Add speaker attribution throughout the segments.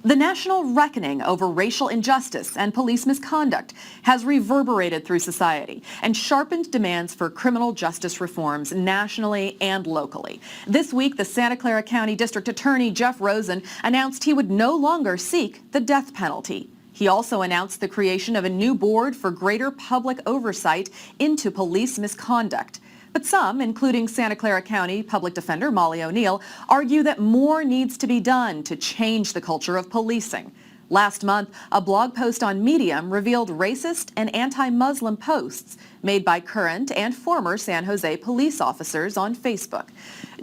Speaker 1: The national reckoning over racial injustice and police misconduct has reverberated through society and sharpened demands for criminal justice reforms nationally and locally. This week, the Santa Clara County District Attorney Jeff Rosen announced he would no longer seek the death penalty. He also announced the creation of a new board for greater public oversight into police misconduct. But some, including Santa Clara County Public Defender Molly O'Neill, argue that more needs to be done to change the culture of policing. Last month, a blog post on Medium revealed racist and anti-Muslim posts made by current and former San Jose police officers on Facebook.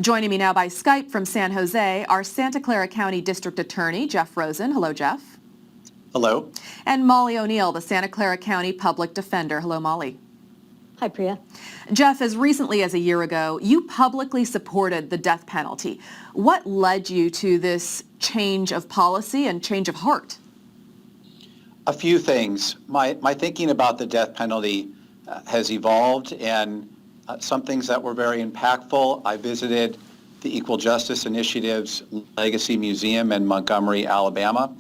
Speaker 1: Joining me now by Skype from San Jose, our Santa Clara County District Attorney, Jeff Rosen. Hello, Jeff.
Speaker 2: Hello.
Speaker 1: And Molly O'Neill, the Santa Clara County Public Defender. Hello, Molly.
Speaker 3: Hi, Priya.
Speaker 1: Jeff, as recently as a year ago, you publicly supported the death penalty. What led you to this change of policy and change of heart?
Speaker 2: A few things. My thinking about the death penalty has evolved, and some things that were very impactful. I visited the Equal Justice Initiative's Legacy Museum in Montgomery, Alabama,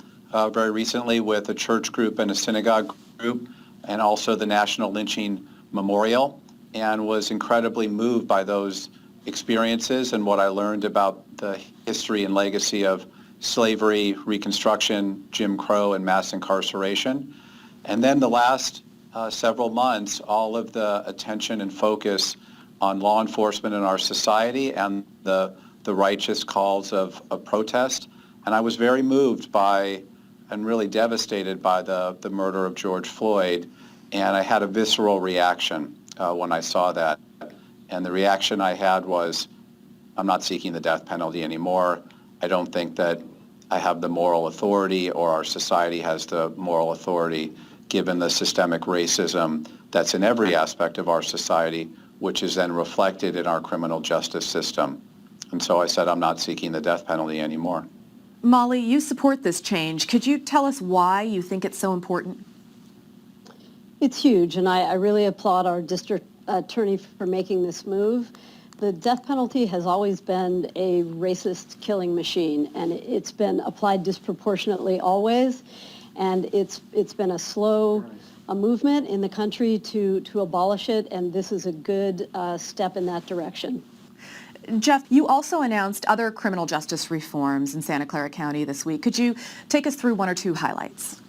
Speaker 2: very recently with a church group and a synagogue group, and also the National Lynching Memorial, and was incredibly moved by those experiences and what I learned about the history and legacy of slavery, Reconstruction, Jim Crow, and mass incarceration. And then the last several months, all of the attention and focus on law enforcement in our society and the righteous calls of protest. And I was very moved by and really devastated by the murder of George Floyd. And I had a visceral reaction when I saw that. And the reaction I had was, I'm not seeking the death penalty anymore. I don't think that I have the moral authority or our society has the moral authority given the systemic racism that's in every aspect of our society, which is then reflected in our criminal justice system. And so I said, I'm not seeking the death penalty anymore.
Speaker 1: Molly, you support this change. Could you tell us why you think it's so important?
Speaker 3: It's huge, and I really applaud our district attorney for making this move. The death penalty has always been a racist killing machine, and it's been applied disproportionately always, and it's been a slow movement in the country to abolish it, and this is a good step in that direction.
Speaker 1: Jeff, you also announced other criminal justice reforms in Santa Clara County this week. Could you take us through one or two highlights?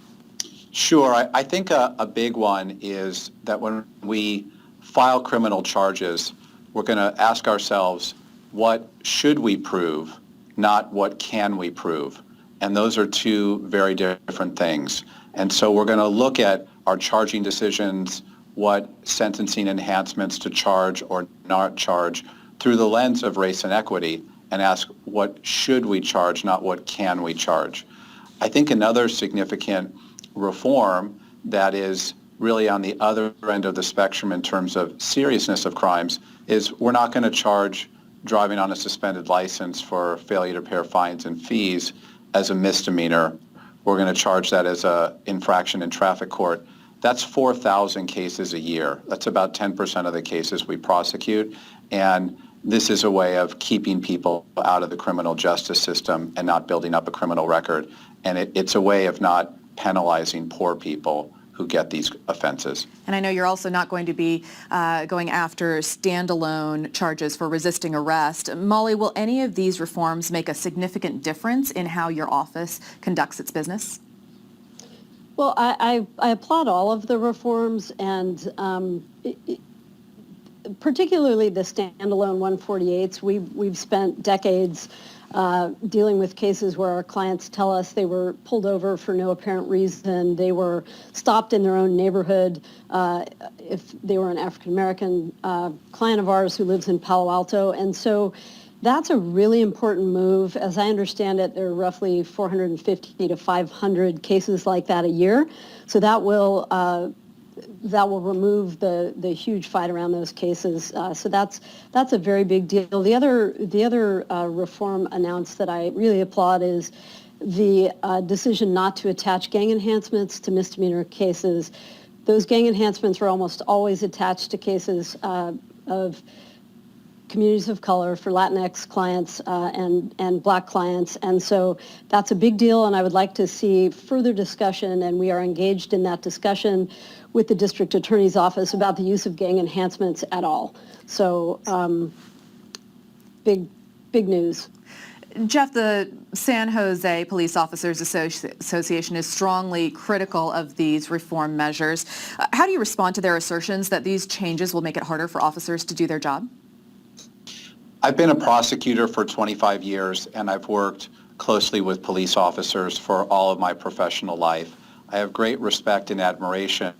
Speaker 2: Sure. I think a big one is that when we file criminal charges, we're going to ask ourselves, what should we prove, not what can we prove? And those are two very different things. And so we're going to look at our charging decisions, what sentencing enhancements to charge or not charge through the lens of race and equity, and ask what should we charge, not what can we charge. I think another significant reform that is really on the other end of the spectrum in terms of seriousness of crimes is we're not going to charge driving on a suspended license for failure to pay fines and fees as a misdemeanor. We're going to charge that as an infraction in traffic court. That's 4,000 cases a year. That's about 10% of the cases we prosecute. And this is a way of keeping people out of the criminal justice system and not building up a criminal record. And it's a way of not penalizing poor people who get these offenses.
Speaker 1: And I know you're also not going to be going after standalone charges for resisting arrest. Molly, will any of these reforms make a significant difference in how your office conducts its business?
Speaker 3: Well, I applaud all of the reforms, and particularly the standalone 148s. We've spent decades dealing with cases where our clients tell us they were pulled over for no apparent reason. They were stopped in their own neighborhood. If they were an African-American client of ours who lives in Palo Alto. And so that's a really important move. As I understand it, there are roughly 450 to 500 cases like that a year. So that will remove the huge fight around those cases. So that's a very big deal. The other reform announced that I really applaud is the decision not to attach gang enhancements to misdemeanor cases. Those gang enhancements are almost always attached to cases of communities of color, for Latinx clients and Black clients. And so that's a big deal, and I would like to see further discussion, and we are engaged in that discussion with the district attorney's office about the use of gang enhancements at all. So big news.
Speaker 1: Jeff, the San Jose Police Officers Association is strongly critical of these reform measures. How do you respond to their assertions that these changes will make it harder for officers to do their job?
Speaker 2: I've been a prosecutor for 25 years, and I've worked closely with police officers for all of my professional life. I have great respect and admiration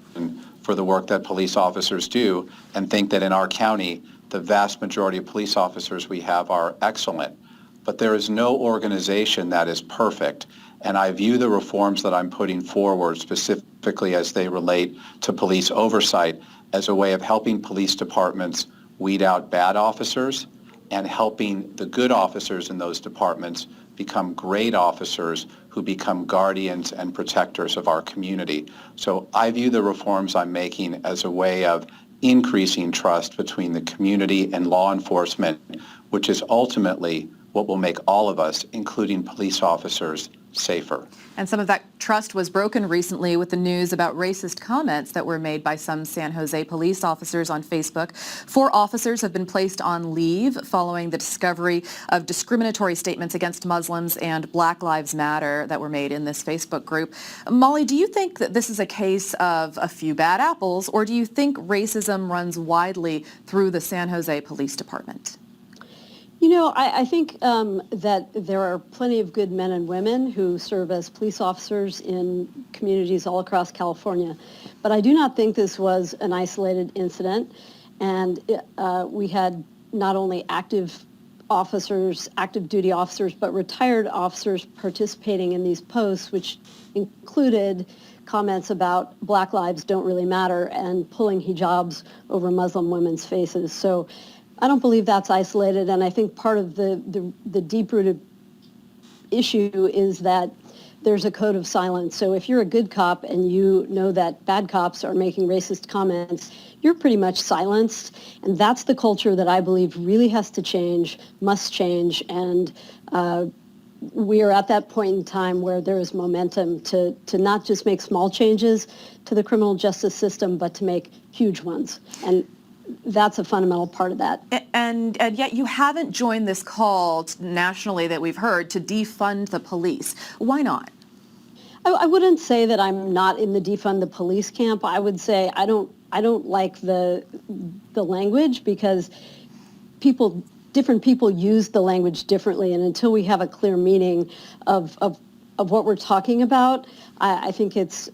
Speaker 2: for the work that police officers do, and think that in our county, the vast majority of police officers we have are excellent. But there is no organization that is perfect, and I view the reforms that I'm putting forward, specifically as they relate to police oversight, as a way of helping police departments weed out bad officers and helping the good officers in those departments become great officers who become guardians and protectors of our community. So I view the reforms I'm making as a way of increasing trust between the community and law enforcement, which is ultimately what will make all of us, including police officers, safer.
Speaker 1: And some of that trust was broken recently with the news about racist comments that were made by some San Jose police officers on Facebook. 4 officers have been placed on leave following the discovery of discriminatory statements against Muslims and Black Lives Matter that were made in this Facebook group. Molly, do you think that this is a case of a few bad apples, or do you think racism runs widely through the San Jose Police Department?
Speaker 3: You know, I think that there are plenty of good men and women who serve as police officers in communities all across California. But I do not think this was an isolated incident. And we had not only active officers, active duty officers, but retired officers participating in these posts, which included comments about Black lives don't really matter and pulling hijabs over Muslim women's faces. So I don't believe that's isolated, and I think part of the deep-rooted issue is that there's a code of silence. So if you're a good cop and you know that bad cops are making racist comments, you're pretty much silenced, and that's the culture that I believe really has to change, must change, and we are at that point in time where there is momentum to not just make small changes to the criminal justice system, but to make huge ones. And that's a fundamental part of that.
Speaker 1: And yet you haven't joined this call nationally that we've heard to defund the police. Why not?
Speaker 3: I wouldn't say that I'm not in the defund the police camp. I would say I don't like the language, because different people use the language differently, and until we have a clear meaning of what we're talking about, I think it's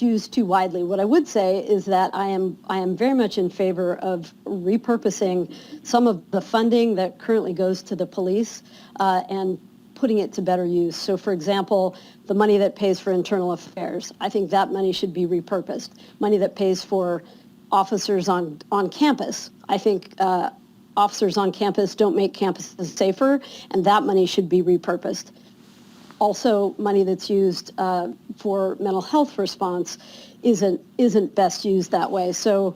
Speaker 3: used too widely. What I would say is that I am very much in favor of repurposing some of the funding that currently goes to the police and putting it to better use. So, for example, the money that pays for internal affairs, I think that money should be repurposed. Money that pays for officers on campus, I think officers on campus don't make campuses safer, and that money should be repurposed. Also, money that's used for mental health response isn't best used that way. So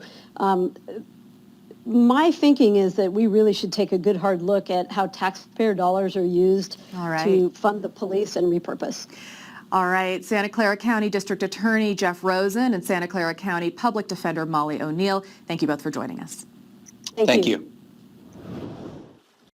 Speaker 3: my thinking is that we really should take a good hard look at how taxpayer dollars are used to fund the police and repurpose.
Speaker 1: All right, Santa Clara County District Attorney Jeff Rosen and Santa Clara County Public Defender Molly O'Neill, thank you both for joining us.
Speaker 3: Thank you.